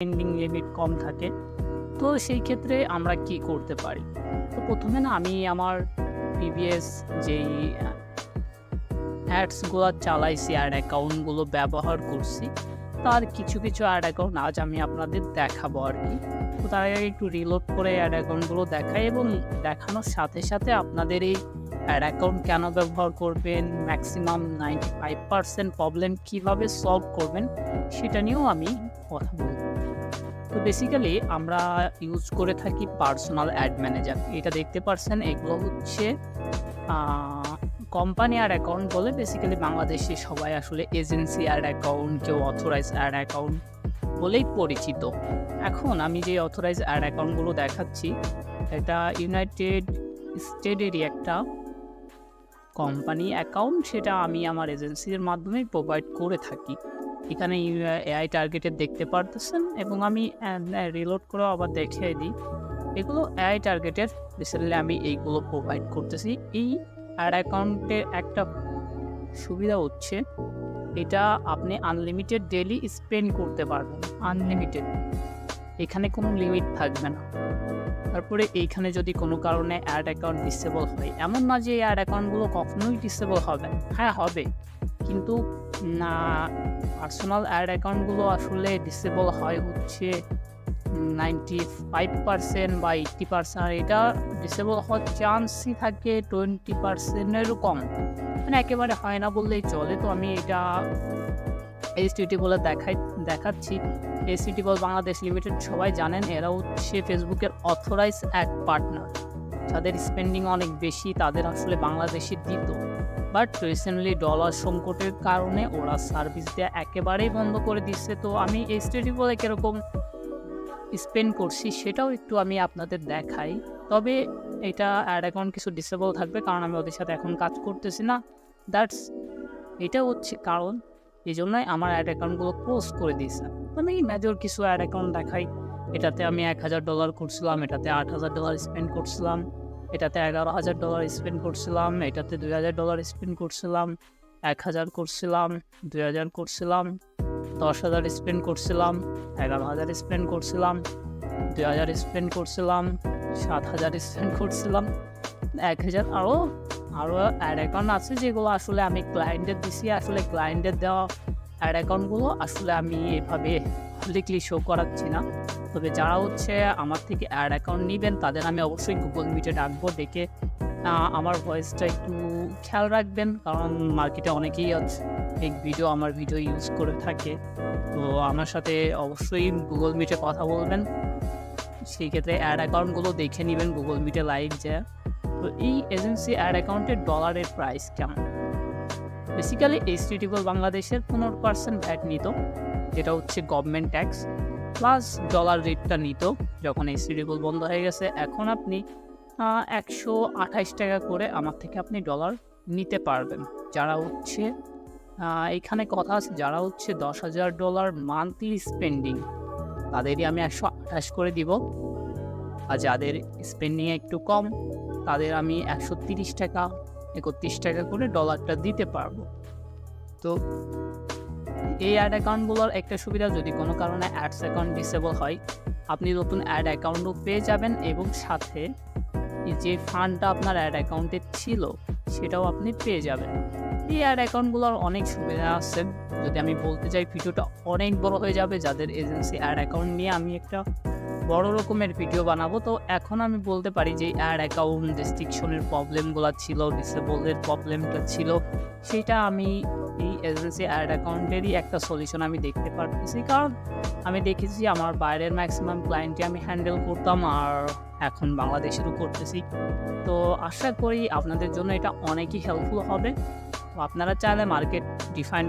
Spending limit কম থাকে। তো সেই ক্ষেত্রে আমরা কি করতে পারি? তো প্রথমে না আমি আমার প্রিভিয়াস যেই অ্যাডসগুলো চালাইছি, অ্যাড অ্যাকাউন্টগুলো ব্যবহার করছি, তার কিছু অ্যাড অ্যাকাউন্ট আজ আমি আপনাদের দেখাবো আর কি। তো তার আগে একটু রিলোড করে অ্যাড অ্যাকাউন্টগুলো দেখাই এবং দেখানোর সাথে সাথে আপনাদের এই অ্যাড অ্যাকাউন্ট কেন ব্যবহার করবেন, ম্যাক্সিমাম 95% প্রবলেম কীভাবে সলভ করবেন সেটা নিয়েও আমি কথা বলব। তো বেসিক্যালি আমরা ইউজ করে থাকি পার্সোনাল অ্যাড ম্যানেজার। এটা দেখতে পারছেন, এগুলো হচ্ছে কোম্পানি অ্যাড অ্যাকাউন্ট বলে। বেসিক্যালি বাংলাদেশে সবাই আসলে এজেন্সি অ্যাড অ্যাকাউন্ট, কেউ অথরাইজ অ্যাড অ্যাকাউন্ট বলেই পরিচিত। এখন আমি যে অথরাইজ অ্যাড অ্যাকাউন্টগুলো দেখাচ্ছি, এটা ইউনাইটেড স্টেটেরই একটা কোম্পানি অ্যাকাউন্ট, সেটা আমি আমার এজেন্সির মাধ্যমে প্রোভাইড করে থাকি। এখানে এআই টার্গেটেড দেখতে পারতেছেন এবং আমি রিলোড করে আবার দেখিয়ে দিই। এগুলো এআই টার্গেটের, বেসিক্যালি আমি এইগুলো প্রোভাইড করতেছি। এই অ্যাড অ্যাকাউন্টের একটা সুবিধা হচ্ছে এটা আপনি আনলিমিটেড ডেইলি স্পেন্ড করতে পারবেন, আনলিমিটেড, এখানে কোনো লিমিট থাকবে না। তারপরে এইখানে যদি কোনো কারণে অ্যাড অ্যাকাউন্ট ডিসেবল হয়, এমন না যে এই অ্যাড অ্যাকাউন্টগুলো কখনোই ডিসেবল হবে, হ্যাঁ হবে, কিন্তু না, পার্সোনাল অ্যাড অ্যাকাউন্টগুলো আসলে ডিসেবল হয় হচ্ছে 95% বা 80%, এটা ডিসেবল হওয়ার চান্সই থাকে 20%-এরও কম, মানে একেবারে হয় না বললেই চলে। তো আমি এটা এইচটিটি বলে দেখাচ্ছি। এইচটিটি বল বাংলাদেশ লিমিটেড সবাই জানেন, এরা হচ্ছে ফেসবুকের অথরাইজ অ্যাড পার্টনার। যাদের স্পেন্ডিং অনেক বেশি তাদের আসলে বাংলাদেশে দিত, বাট রিসেন্টলি ডলার সংকটের কারণে ওরা সার্ভিস দেওয়া একেবারেই বন্ধ করে দিচ্ছে। তো আমি এইচটিটি বলে কীরকম স্পেন্ড করছি সেটাও একটু আমি আপনাদের দেখাই। তবে এটা অ্যাড অ্যাকাউন্ট কিছু ডিসেবল থাকবে, কারণ আমি ওদের সাথে এখন কাজ করতেছি না, এটা হচ্ছে কারণ। এই জন্যই আমার অ্যাড অ্যাকাউন্টগুলো ক্লোজ করে দিয়েছে। আমি মেজর কিছু অ্যাড অ্যাকাউন্ট দেখাই। এটাতে আমি $1000 করছিলাম, এটাতে $8000 স্পেন্ড করছিলাম, এটাতে $11000 স্পেন্ড করছিলাম, এটাতে $2000 স্পেন্ড করছিলাম, 1000 করছিলাম, 2000 করছিলাম, 10000 স্পেন্ড করছিলাম, 11000 স্পেন্ড করছিলাম, 2000 স্পেন্ড করছিলাম, 7000 স্পেন্ড করছিলাম, 1000, আরও অ্যাড অ্যাকাউন্ট আছে যেগুলো আসলে আমি ক্লায়েন্টের দিছি। আসলে ক্লায়েন্টের দেওয়া অ্যাড অ্যাকাউন্টগুলো আসলে আমি এভাবে পাবলিকলি শো করাচ্ছি না। তবে যারা হচ্ছে আমার থেকে অ্যাড অ্যাকাউন্ট নেবেন তাদের আমি অবশ্যই গুগল মিটে ডাকবো, ডেকে আমার ভয়েসটা একটু খেয়াল রাখবেন, কারণ মার্কেটে অনেকেই আছে আমার ভিডিও ইউজ করে থাকে। তো আমার সাথে অবশ্যই গুগল মিটে কথা বলবেন, সেই ক্ষেত্রে অ্যাড অ্যাকাউন্টগুলো দেখে নেবেন গুগল মিটে লাইভ যায়। তো এই এজেন্সি অ্যাড অ্যাকাউন্টের ডলারের প্রাইস কেমন? বেসিক্যালি এইচটিটি বাংলাদেশের 15% ভ্যাট নিত, যেটা হচ্ছে গভর্নমেন্ট ট্যাক্স, প্লাস ডলার রেটটা নিত যখন এইচটিটি বন্ধ হয়ে গেছে। এখন আপনি 128 টাকা করে আমার থেকে আপনি ডলার নিতে পারবেন। যারা হচ্ছে এখানে কথা আছে, যারা হচ্ছে $10,000 মান্থলি স্পেন্ডিং তাদেরই আমি 128 করে দিব, আর যাদের স্পেন্ডিং একটু কম তাদের আমি 130 টাকা 31 টাকা করে ডলারটা দিতে পারবো। তো এই অ্যাড অ্যাকাউন্টগুলোর একটা সুবিধা, যদি কোনো কারণে অ্যাডস অ্যাকাউন্ট ডিসেবল হয় আপনি নতুন অ্যাড অ্যাকাউন্টও পেয়ে যাবেন, এবং সাথে যে ফান্ডটা আপনার অ্যাড অ্যাকাউন্টে ছিল সেটাও আপনি পেয়ে যাবেন। এই অ্যাড অ্যাকাউন্টগুলোর অনেক সুবিধা আছে, যদি আমি বলতে চাই ভিডিওটা অনেক বড় হয়ে যাবে। যাদের এজেন্সি অ্যাড অ্যাকাউন্ট নিয়ে আমি একটা বড় রকমের ভিডিও বানাবো। তো এখন আমি বলতে পারি যে অ্যাড অ্যাকাউন্ট রেস্ট্রিকশনের প্রবলেমগুলো ছিল, ডিসেবলের প্রবলেমটা ছিল, সেটা আমি এই এজেন্সি অ্যাড অ্যাকাউন্টেরই একটা সলিউশন আমি দেখতে পারতেছি, কারণ আমি দেখেছি আমার বাইরের ম্যাক্সিমাম ক্লায়েন্টই আমি হ্যান্ডেল করতাম, আর এখন বাংলাদেশেরও করতেছি। তো আশা করি আপনাদের জন্য এটা অনেকই হেল্পফুল হবে। তো আপনারা চাইলে মার্কেট ডিফাইন